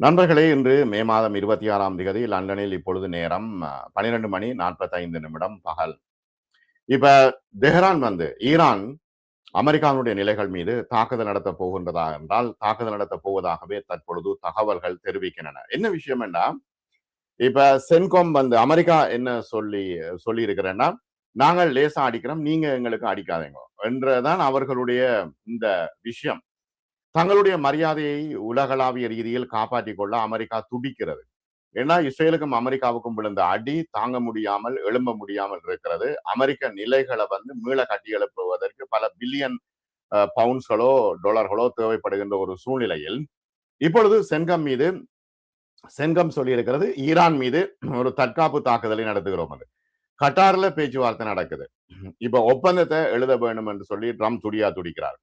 நண்பர்களே, இன்று மே மாதம் 26ஆம் திகதி லண்டனில் இப்பொழுது நேரம் 12:45 பகல். இப்ப தெஹ்ரான் ஈரான் அமெரிக்காவினுடைய நிலைகள் மீது தாக்குதல் நடத்தப் போகின்றதா என்றால், தாக்குதல் நடத்தப் போவதாகவே தற்பொழுது தகவல்கள் தெரிவிக்கின்றன. என்ன விஷயம் என்றா, இப்ப சென்காம் அமெரிக்கா என்ன சொல்லி இருக்கிறேன்னா, நாங்கள் லேசா அடிக்கிறோம், நீங்க எங்களுக்கு அடிக்காதீங்க என்றதான் அவர்களுடைய இந்த விஷயம். தங்களுடைய மரியாதையை உலகளாவிய ரீதியில் காப்பாற்றிக் கொள்ள அமெரிக்கா துடிக்கிறது. ஏன்னா இஸ்ரேலுக்கும் அமெரிக்காவுக்கும் விழுந்த அடி தாங்க முடியாமல் எழும்ப முடியாமல் இருக்கிறது. அமெரிக்க நிலைகளை மீள கட்டி எழுப்புவதற்கு பல பில்லியன் பவுண்ட்ஸ்களோ டாலர்களோ தேவைப்படுகின்ற ஒரு சூழ்நிலையில் இப்பொழுது சென்கம் சொல்லி இருக்கிறது, ஈரான் மீது ஒரு தற்காப்பு தாக்குதலை நடத்துகிறோம். அது கட்டார்ல பேச்சுவார்த்தை நடக்குது. இப்ப ஒப்பந்தத்தை எழுத வேண்டும் என்று சொல்லி ட்ரம்ப் துடிக்கிறார்.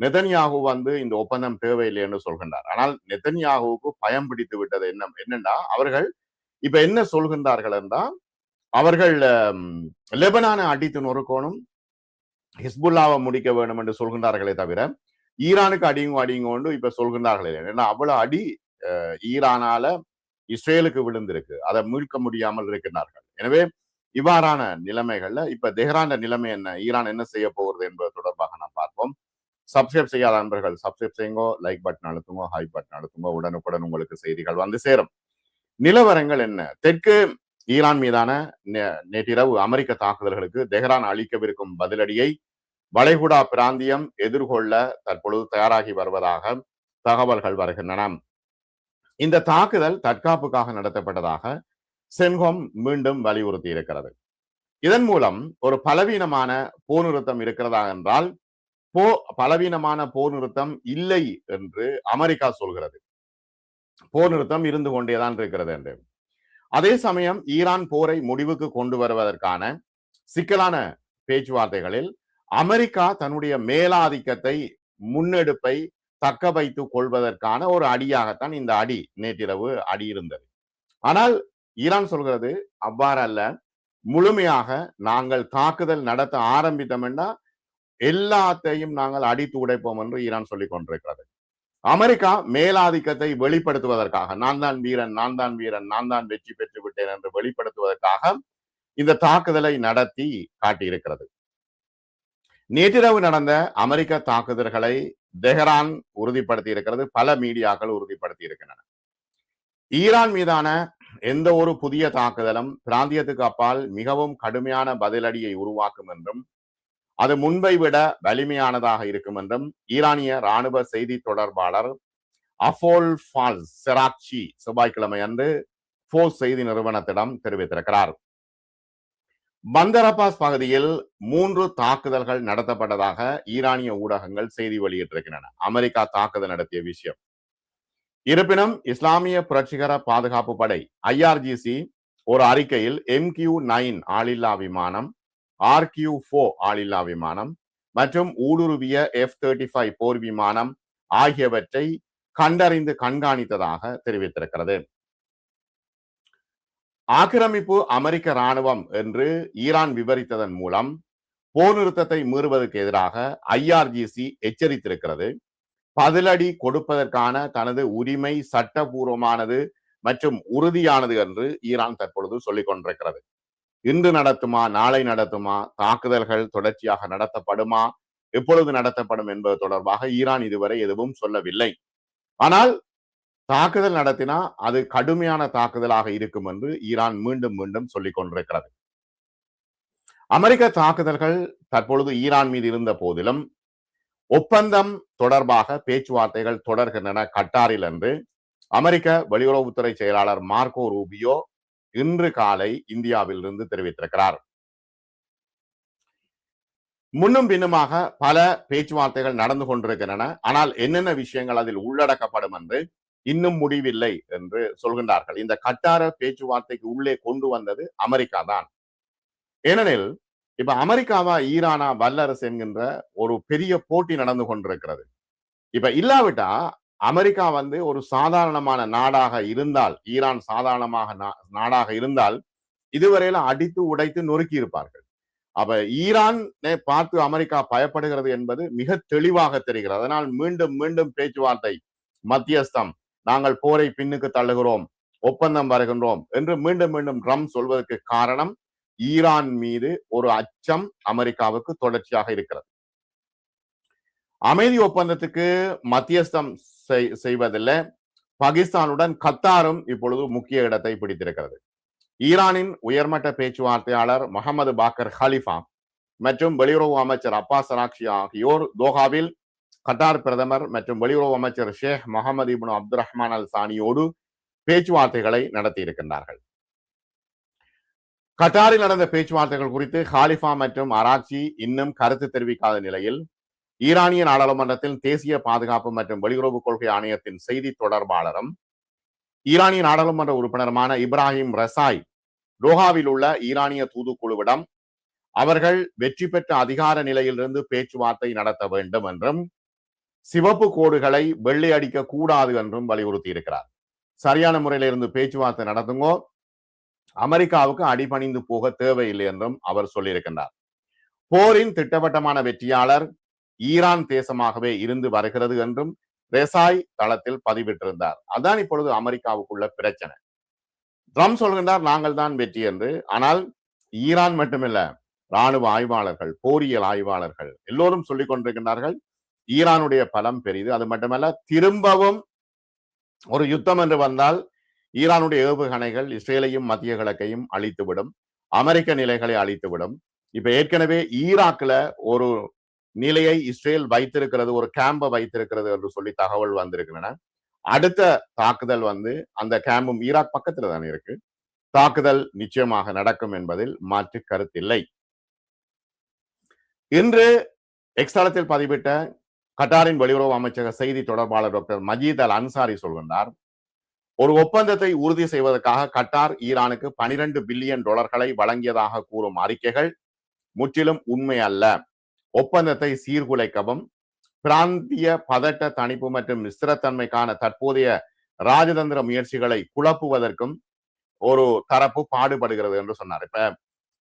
நெதன்யாகு இந்த ஒப்பந்தம் தேவையில்லை என்று சொல்கின்றார். ஆனால் நெதன்யாகுவுக்கு பயம் பிடித்து விட்டது என்னன்னா, அவர்கள் இப்ப என்ன சொல்கின்றார்கள் என்றால், அவர்கள் லெபனானை அடித்து நொறுக்கணும், ஹிஸ்புல்லாவை முடிக்க வேண்டும் என்று சொல்கின்றார்களே தவிர, ஈரானுக்கு அடிங்கொண்டு இப்ப சொல்கின்றார்களே. ஏன்னா அவ்வளவு அடி ஈரானால இஸ்ரேலுக்கு விழுந்திருக்கு. அதை மீட்க முடியாமல் இருக்கின்றார்கள். எனவே இவ்வாறான நிலைமைகள்ல இப்ப தெஹ்ரான் நிலைமை என்ன, ஈரான் என்ன செய்ய போகிறது என்பது தொடர்பாக நாம் பார்ப்போம். சப்ஸ்கிரைப் செய்யாத நண்பர்கள் சப்ஸ்கிரைப் செய்யுங்க, லைக் பட்டன் அழுத்துங்க, ஹை பட்டன் அழுத்துங்க. உடனுக்குடன் உங்களுக்கு செய்திகள் வந்து சேரும். நிலவரங்கள் என்ன? தெற்கு ஈரான் மீதான நேற்றிரவு அமெரிக்க தாக்குதல்களுக்கு தெஹ்ரான் அளிக்கவிருக்கும் பதிலடியை வளைகுடா பிராந்தியம் எதிர்கொள்ள தற்பொழுது தயாராகி வருவதாக தகவல்கள் வருகின்றன. இந்த தாக்குதல் தற்காப்புக்காக நடத்தப்பட்டதாக சென்ஹோம் மீண்டும் வலியுறுத்தி இருக்கிறது. இதன் மூலம் ஒரு பலவீனமான போர் நிறுத்தம் இருக்கிறதா என்றால், பலவீனமான போர் நிறுத்தம் இல்லை என்று அமெரிக்கா சொல்கிறது. போர் நிறுத்தம் இருந்து கொண்டேதான் இருக்கிறது என்று. அதே சமயம் ஈரான் போரை முடிவுக்கு கொண்டு வருவதற்கான சிக்கலான பேச்சுவார்த்தைகளில் அமெரிக்கா தன்னுடைய மேலாதிக்கத்தை முன்னெடுப்பை தக்க வைத்துக் கொள்வதற்கான ஒரு அடியாகத்தான் இந்த அடி நேற்றிரவு அடி இருந்தது. ஆனால் ஈரான் சொல்கிறது அவ்வாறல்ல, முழுமையாக நாங்கள் தாக்குதல் நடத்த ஆரம்பித்தோம் என்றால் எல்லாத்தையும் நாங்கள் அடித்து உடைப்போம் என்று ஈரான் சொல்லிக் கொண்டிருக்கிறது. அமெரிக்கா மேலாதிக்கத்தை வெளிப்படுத்துவதற்காக நான் தான் வீரன், நான் தான் வீரன், நான் தான் வெற்றி பெற்று விட்டேன் என்று வெளிப்படுத்துவதற்காக இந்த தாக்குதலை நடத்தி காட்டியிருக்கிறது. நேற்றிரவு நடந்த அமெரிக்க தாக்குதல்களை தெஹ்ரான் உறுதிப்படுத்தி இருக்கிறது, பல மீடியாக்கள் உறுதிப்படுத்தி இருக்கின்றன. ஈரான் மீதான எந்த ஒரு புதிய தாக்குதலும் பிராந்தியத்துக்கு அப்பால் மிகவும் கடுமையான பதிலடியை உருவாக்கும் என்றும், அது முன்பை விட வலிமையானதாக இருக்கும் என்றும் ஈரானிய ராணுவ செய்தி தொடர்பாளர் அஃபோல் ஃபால்ஸ் செராக்சி செவ்வாய்க்கிழமை அன்று போர்ஸ் செய்தி நிறுவனத்திடம் தெரிவித்திருக்கிறார். பந்தர் அப்பாஸ் பகுதியில் 3 தாக்குதல்கள் நடத்தப்பட்டதாக ஈரானிய ஊடகங்கள் செய்தி வெளியிட்டிருக்கின்றன, அமெரிக்கா தாக்குதல் நடத்திய விஷயம். இருப்பினும் இஸ்லாமிய புரட்சிகர பாதுகாப்பு படை IRGC ஒரு அறிக்கையில் MQ-9 ஆளில்லா விமானம், RQ-4 ஆளில்லா விமானம் மற்றும் ஊடுருவிய F-35 போர் விமானம் ஆகியவற்றை கண்டறிந்து கண்காணித்ததாக தெரிவித்திருக்கிறது. ஆக்கிரமிப்பு அமெரிக்க ராணுவம் என்று ஈரான் விவரித்ததன் மூலம் போர் நிறுத்தத்தை மீறுவதற்கு எதிராக IRGC எச்சரித்திருக்கிறது. பதிலடி கொடுப்பதற்கான தனது உரிமை சட்டபூர்வமானது மற்றும் உறுதியானது என்று ஈரான் தற்பொழுது சொல்லிக் கொண்டிருக்கிறது. இன்று நடத்துமா, நாளை நடத்துமா, தாக்குதல்கள் தொடர்ச்சியாக நடத்தப்படுமா, எப்பொழுது நடத்தப்படும் என்பது தொடர்பாக ஈரான் இதுவரை எதுவும் சொல்லவில்லை. ஆனால் தாக்குதல் நடத்தினா அது கடுமையான தாக்குதலாக இருக்கும் என்று ஈரான் மீண்டும் மீண்டும் சொல்லிக் கொண்டிருக்கிறது. அமெரிக்க தாக்குதல்கள் தற்பொழுது ஈரான் மீது இருந்த போதிலும் ஒப்பந்தம் தொடர்பாக பேச்சுவார்த்தைகள் தொடர்கின்றன கட்டாரில் என்று அமெரிக்க வெளியுறவுத்துறை செயலாளர் மார்க்கோ ரூபியோ இன்று காலை இந்தியாவில் இருந்து தெரிவித்திருக்கிறார். முன்னும் பின்னுமாக பல பேச்சுவார்த்தைகள் நடந்து கொண்டிருக்கின்றன. ஆனால் என்னென்ன விஷயங்கள் அதில் உள்ளடக்கப்படும் என்று இன்னும் முடிவில்லை என்று சொல்கின்றார்கள். இந்த கட்டார பேச்சுவார்த்தைக்கு உள்ளே கொண்டு வந்தது அமெரிக்கா தான். ஏனெனில் இப்ப அமெரிக்காவா ஈரானா வல்லரசு என்கின்ற ஒரு பெரிய போட்டி நடந்து கொண்டிருக்கிறது. இப்ப இல்லாவிட்டா அமெரிக்கா ஒரு சாதாரணமான நாடாக இருந்தால், ஈரான் சாதாரணமாக நாடாக இருந்தால் இதுவரையில அடித்து உடைத்து நொறுக்கி இருப்பார்கள். அப்ப ஈரான் பார்த்து அமெரிக்கா பயப்படுகிறது என்பது மிக தெளிவாக தெரிகிறது. அதனால் மீண்டும் மீண்டும் பேச்சுவார்த்தை, மத்தியஸ்தம் நாங்கள் போரை பின்னுக்கு தள்ளுகிறோம், ஒப்பந்தம் வருகின்றோம் என்று மீண்டும் மீண்டும் ட்ரம்ப் சொல்வதற்கு காரணம் ஈரான் மீது ஒரு அச்சம் அமெரிக்காவுக்கு தொடர்ச்சியாக இருக்கிறது. அமைதி ஒப்பந்தத்துக்கு மத்தியஸ்தம் செய்வதில் பாகிஸ்தானுடன் கத்தாரும் இப்பொழுது முக்கிய இடத்தை பிடித்திருக்கிறது. ஈரானின் உயர்மட்ட பேச்சுவார்த்தையாளர் முகமது பாக்கர் ஹலிஃபா மற்றும் வெளியுறவு அமைச்சர் அப்பாஸ் அராக்ஷி ஆகியோர் தோஹாவில் கட்டார் பிரதமர் மற்றும் வெளியுறவு அமைச்சர் ஷேக் முகமது இப்னு அப்துல் ரஹ்மான் அல் சானியோடு பேச்சுவார்த்தைகளை நடத்தி இருக்கின்றார்கள். கட்டாரில் நடந்த பேச்சுவார்த்தைகள் குறித்து ஹாலிஃபா மற்றும் அராக்சி இன்னும் கருத்து தெரிவிக்காத நிலையில் ஈரானிய நாடாளுமன்றத்தில் தேசிய பாதுகாப்பு மற்றும் வெளியுறவு கொள்கை ஆணையத்தின் செய்தி தொடர்பாளரும் ஈரானிய நாடாளுமன்ற உறுப்பினருமான இப்ராஹிம் ரசாய் டோஹாவில் உள்ள ஈரானிய தூதுக்குழுவிடம் அவர்கள் வெற்றி பெற்ற அதிகார நிலையிலிருந்து பேச்சுவார்த்தை நடத்த வேண்டும் என்றும் சிவப்பு கோடுகளை வெள்ளை அடிக்க கூடாது என்றும் வலியுறுத்தி இருக்கிறார். சரியான முறையில இருந்து பேச்சுவார்த்தை நடத்துங்கோ, அமெரிக்காவுக்கு அடிபணிந்து போக தேவையில்லை என்றும் அவர் சொல்லியிருக்கின்றார். போரின் திட்டவட்டமான வெற்றியாளர் ஈரான் தேசமாகவே இருந்து வருகிறது என்றும் ரெசாய் தளத்தில் பதிவிட்டிருந்தார். அதான் இப்பொழுது அமெரிக்காவுக்குள்ள பிரச்சனை. ட்ரம்ப் சொல்கின்றார் நாங்கள் தான் வெற்றி என்று. ஆனால் ஈரான் மட்டுமில்ல, ராணுவ ஆய்வாளர்கள், போரியல் ஆய்வாளர்கள் எல்லோரும் சொல்லிக் கொண்டிருக்கின்றார்கள் ஈரானுடைய பலம் பெரிது. அது மட்டுமல்ல, திரும்பவும் ஒரு யுத்தம் என்று வந்தால் ஈரானுடைய ஏவுகணைகள் இஸ்ரேலையும் மத்திய கிழக்கையும் அழித்துவிடும், அமெரிக்க நிலைகளை அழித்துவிடும். இப்ப ஏற்கனவே ஈராக்ல ஒரு நிலையை இஸ்ரேல் வைத்திருக்கிறது, ஒரு கேம்பை வைத்திருக்கிறது என்று சொல்லி தகவல் வந்திருக்கின்றன. அடுத்த தாக்குதல் அந்த கேம்பும் ஈராக் பக்கத்துல தானே இருக்கு. தாக்குதல் நிச்சயமாக நடக்கும் என்பதில் மாற்று கருத்தில்லை. இன்று எக்ஸ்தலத்தில் பதிவிட்ட கட்டாரின் வெளியுறவு அமைச்சக செய்தி தொடர்பாளர் டாக்டர் மஜீத் அல் அன்சாரி சொல்கின்றார், ஒரு ஒப்பந்தத்தை உறுதி செய்வதற்காக கட்டார் ஈரானுக்கு 12 பில்லியன் டாலர்களை வழங்கியதாக கூறும் அறிக்கைகள் முற்றிலும் உண்மை அல்ல. ஒப்பந்தத்தை சீர்குலைக்கவும் பிராந்திய பதட்ட தணிப்பு மற்றும் ஸ்திரத்தன்மைக்கான தற்போதைய ராஜதந்திர முயற்சிகளை குழப்புவதற்கும் ஒரு தரப்பு பாடுபடுகிறது என்று சொன்னார். இப்ப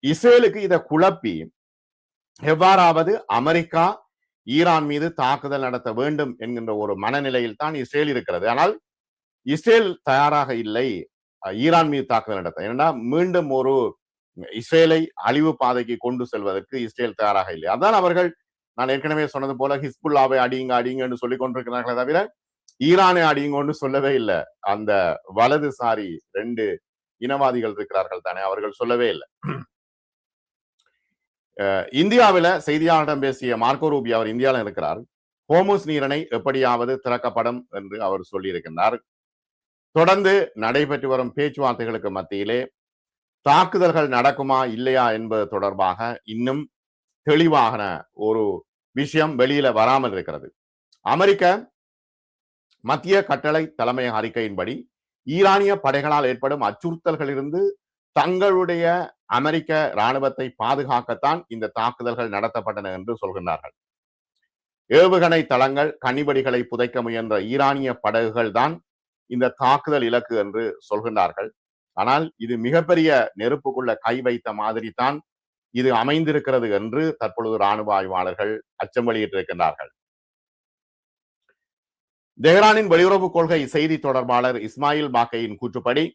இஸ்ரேலுக்கு இதை குழப்பி எவ்வாறாவது அமெரிக்கா ஈரான் மீது தாக்குதல் நடத்த வேண்டும் என்கின்ற ஒரு மனநிலையில் தான் இஸ்ரேல் இருக்கிறது. ஆனால் இஸ்ரேல் தயாராக இல்லை ஈரான் மீது தாக்குதல் நடத்த. ஏன்னா மீண்டும் ஒரு இஸ்ரேலை அழிவு பாதைக்கு கொண்டு செல்வதற்கு இஸ்ரேல் தயாராக இல்லை. அதான் அவர்கள், நான் ஏற்கனவே சொன்னது போல, ஹிஸ்புல்லாவை அடியுங்க அடிங்கன்னு சொல்லிக் கொண்டிருக்கிறார்களே தவிர ஈரானை அடியுங்கன்னு சொல்லவே இல்லை. அந்த வலதுசாரி 2 இனவாதிகள் இருக்கிறார்கள் தானே, அவர்கள் சொல்லவே இல்லை. இந்தியாவில செய்தியாளரிடம் பேசிய மார்க்கோ ரூபியோ, அவர் இந்தியாவில் இருக்கிறார், ஹோமுஸ் நீரிணை எப்படியாவது திறக்கப்படும் என்று அவர் சொல்லியிருக்கின்றார். தொடர்ந்து நடைபெற்று வரும் பேச்சுவார்த்தைகளுக்கு மத்தியிலே தாக்குதல்கள் நடக்குமா இல்லையா என்பது தொடர்பாக இன்னும் தெளிவான ஒரு விஷயம் வெளியில வராமல் இருக்கிறது. அமெரிக்க மத்திய கட்டளை தலைமையக அறிக்கையின்படி ஈரானிய படைகளால் ஏற்படும் அச்சுறுத்தல்களிலிருந்து தங்களுடைய அமெரிக்க இராணுவத்தை பாதுகாக்கத்தான் இந்த தாக்குதல்கள் நடத்தப்பட்டன என்று சொல்கின்றார்கள். ஏவுகணை தளங்கள், கனிவெடிகளை புதைக்க முயன்ற ஈரானிய படகுகள் தான் இந்த தாக்குதல் இலக்கு என்று சொல்கின்றார்கள். ஆனால் இது மிகப்பெரிய நெருப்புக்குள்ள கை வைத்த மாதிரி தான் இது அமைந்திருக்கிறது என்று தற்பொழுது ராணுவ ஆய்வாளர்கள் அச்சம் வெளியிட்டிருக்கின்றார்கள். தெஹ்ரானின் வெளியுறவு கொள்கை செய்தி தொடர்பாளர் இஸ்மாயில் பாக்கையின் கூற்றுப்படி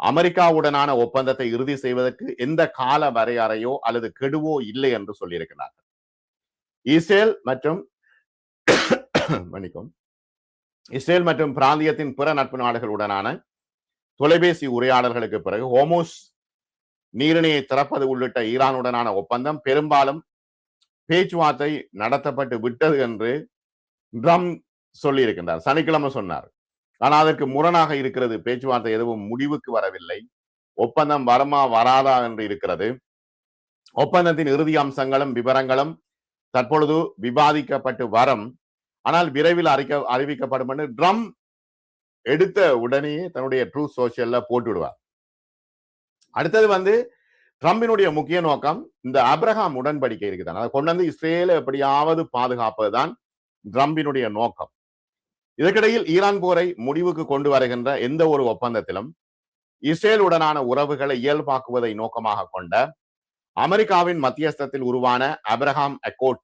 அமெரிக்காவுடனான ஒப்பந்தத்தை இறுதி செய்வதற்கு எந்த கால வரையறையோ அல்லது கெடுவோ இல்லை என்று சொல்லியிருக்கிறார்கள். இஸ்ரேல் மற்றும் பிராந்தியத்தின் பிற நட்பு நாடுகளுடனான தொலைபேசி உரையாடல்களுக்கு பிறகு ஹோமுஸ் நீரிணையை திறப்பது உள்ளிட்ட ஈரானுடனான ஒப்பந்தம் பெரும்பாலும் பேச்சுவார்த்தை நடத்தப்பட்டு விட்டது என்று ட்ரம்ப் சொல்லியிருக்கின்றார். சனிக்கிழமை சொன்னார். ஆனால் அதற்கு முரணாக இருக்கிறது. பேச்சுவார்த்தை எதுவும் முடிவுக்கு வரவில்லை. ஒப்பந்தம் வருமா வராதா என்று இருக்கிறது. ஒப்பந்தத்தின் இறுதி அம்சங்களும் விவரங்களும் தற்பொழுது விவாதிக்கப்பட்டு வரும். ஆனால் விரைவில் அறிவிக்கப்படும் என்று ட்ரம்ப் எடுத்த உடனே தன்னுடைய ட்ரூ சோசியல்ல போட்டுவிடுவார். அடுத்தது ட்ரம்பினுடைய முக்கிய நோக்கம் இந்த ஆபிரகாம் உடன்படிக்கை இருக்குதான், அதை கொண்டு வந்து இஸ்ரேலை எப்படியாவது பாதுகாப்பதுதான் ட்ரம்பினுடைய நோக்கம். இதற்கிடையில் ஈரான் போரை முடிவுக்கு கொண்டு வருகின்ற எந்த ஒரு ஒப்பந்தத்திலும் இஸ்ரேலுடனான உறவுகளை இயல்பாக்குவதை நோக்கமாக கொண்ட அமெரிக்காவின் மத்தியஸ்தத்தில் உருவான ஆபிரகாம் அக்கோர்ட்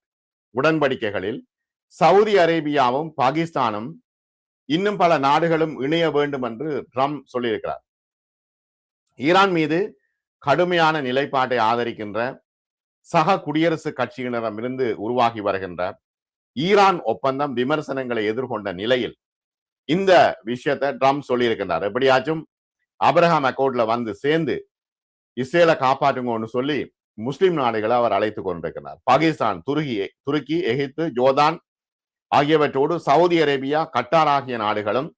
உடன்படிக்கைகளில் சவுதி அரேபியாவும் பாகிஸ்தானும் இன்னும் பல நாடுகளும் இணைய வேண்டும் என்று ட்ரம்ப் சொல்லியிருக்கிறார். ஈரான் மீது கடுமையான நிலைப்பாட்டை ஆதரிக்கின்ற சக குடியரசு கட்சியினரிடமிருந்து உருவாகி வருகின்ற ஈரான் ஒப்பந்தம் விமர்சனங்களை எதிர்கொண்ட நிலையில் இந்த விஷயத்தை ட்ரம்ப் சொல்லியிருக்கின்றார். எப்படியாச்சும் அப்ரஹாம் அக்கோர்ட்ல வந்து சேர்ந்து இஸ்ரேலை காப்பாற்றுங்கன்னு சொல்லி முஸ்லிம் நாடுகளை அவர் அழைத்துக் கொண்டிருக்கிறார். பாகிஸ்தான், துருக்கி, எகிப்து, ஜோர்தான் ஆகியவற்றோடு சவுதி அரேபியா, கட்டார் ஆகிய நாடுகளும்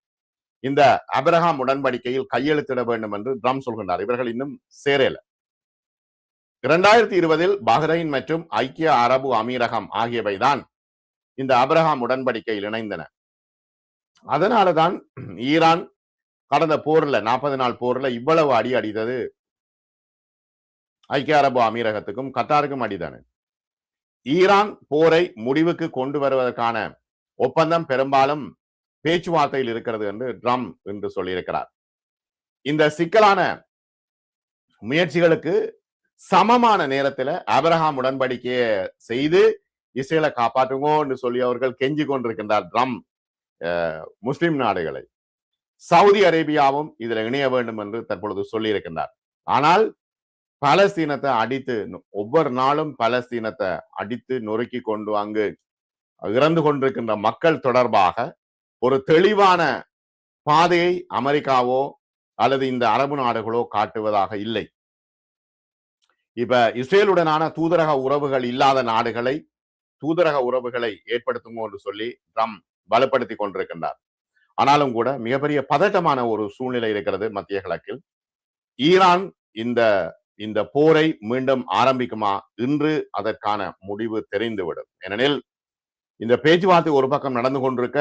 இந்த அப்ரஹாம் உடன்படிக்கையில் கையெழுத்திட வேண்டும் என்று ட்ரம்ப் சொல்கின்றார். இவர்கள் இன்னும் சேரல. 2020 பஹ்ரைன் மற்றும் ஐக்கிய அரபு அமீரகம் ஆகியவைதான் இந்த அப்ரஹாம் உடன்படிக்கையில் இணைந்தன. அதனாலதான் ஈரான் கடந்த போர்ல 40 நாள் போர்ல இவ்வளவு அடி அடித்தது ஐக்கிய அரபு அமீரகத்துக்கும் கட்டாருக்கும் அடிதானே. ஈரான் போரை முடிவுக்கு கொண்டு வருவதற்கான ஒப்பந்தம் பெரும்பாலும் பேச்சுவார்த்தையில் இருக்கிறது என்று ட்ரம்ப் என்று சொல்லியிருக்கிறார். இந்த சிக்கலான முயற்சிகளுக்கு சமமான நேரத்தில் அப்ரஹாம் உடன்படிக்கையை செய்து இஸ்ரேலை காப்பாற்றுங்கோ என்று சொல்லி அவர்கள் கெஞ்சி கொண்டிருக்கின்றார் ட்ரம்ப் முஸ்லிம் நாடுகளை. சவுதி அரேபியாவும் இதுல இணைய வேண்டும் என்று தற்பொழுது சொல்லி இருக்கின்றார். ஆனால் பலஸ்தீனத்தை அடித்து ஒவ்வொரு நாளும் பலஸ்தீனத்தை அடித்து நொறுக்கி கொண்டு அங்கு இறந்து கொண்டிருக்கின்ற மக்கள் தொடர்பாக ஒரு தெளிவான பாதையை அமெரிக்காவோ அல்லது இந்த அரபு நாடுகளோ காட்டுவதாக இல்லை. இப்ப இஸ்ரேலுடனான தூதரக உறவுகள் இல்லாத நாடுகளை தூதரக உறவுகளை ஏற்படுத்துமோ என்று சொல்லி ட்ரம்ப் பலப்படுத்தி கொண்டிருக்கின்றார். ஆனாலும் கூட மிகப்பெரிய பதட்டமான ஒரு சூழ்நிலை இருக்கிறது மத்திய கிழக்கில். ஈரான் இந்த போரை மீண்டும் ஆரம்பிக்குமா? இன்று அதற்கான முடிவு தெரிந்துவிடும். ஏனெனில் இந்த பேச்சுவார்த்தை ஒரு பக்கம் நடந்து கொண்டிருக்க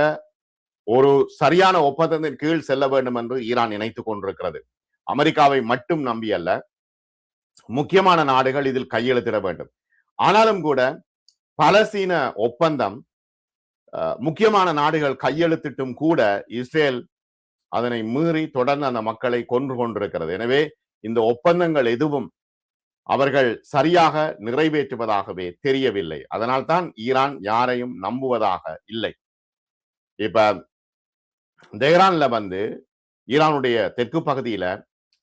ஒரு சரியான ஒப்பந்தத்தின் கீழ் செல்ல வேண்டும் என்று ஈரான் நினைத்துக் கொண்டிருக்கிறது. அமெரிக்காவை மட்டும் நம்பி அல்ல, முக்கியமான நாடுகள் இதில் கையெழுத்திட வேண்டும். ஆனாலும் கூட பலஸ்தீன ஒப்பந்தம் முக்கியமான நாடுகள் கையெழுத்திட்டும் கூட இஸ்ரேல் அதனை மீறி தொடர்ந்து அந்த மக்களை கொன்று கொண்டிருக்கிறது. எனவே இந்த ஒப்பந்தங்கள் எதுவும் அவர்கள் சரியாக நிறைவேற்றுவதாகவே தெரியவில்லை. அதனால்தான் ஈரான் யாரையும் நம்புவதாக இல்லை. இப்ப தெஹ்ரான்ல வந்து ஈரானுடைய தெற்கு பகுதியில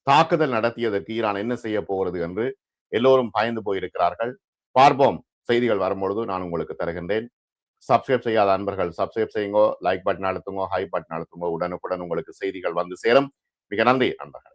தாக்குதல் நடத்தியதற்கு ஈரான் என்ன செய்ய போகிறது என்று எல்லோரும் பயந்து போயிருக்கிறார்கள். பார்ப்போம், செய்திகள் வரும்பொழுது நான் உங்களுக்கு தருகின்றேன். சப்ஸ்கிரைப் செய்யாத அன்பர்கள் சப்ஸ்கிரைப் செய்யுங்கோ, லைக் பட்டன் அழுத்துங்கோ, ஹை பட்டன் அழுத்துங்கோ. உடனுக்குடன் உங்களுக்கு செய்திகள் வந்து சேரும். மிக நன்றி நண்பர்கள்.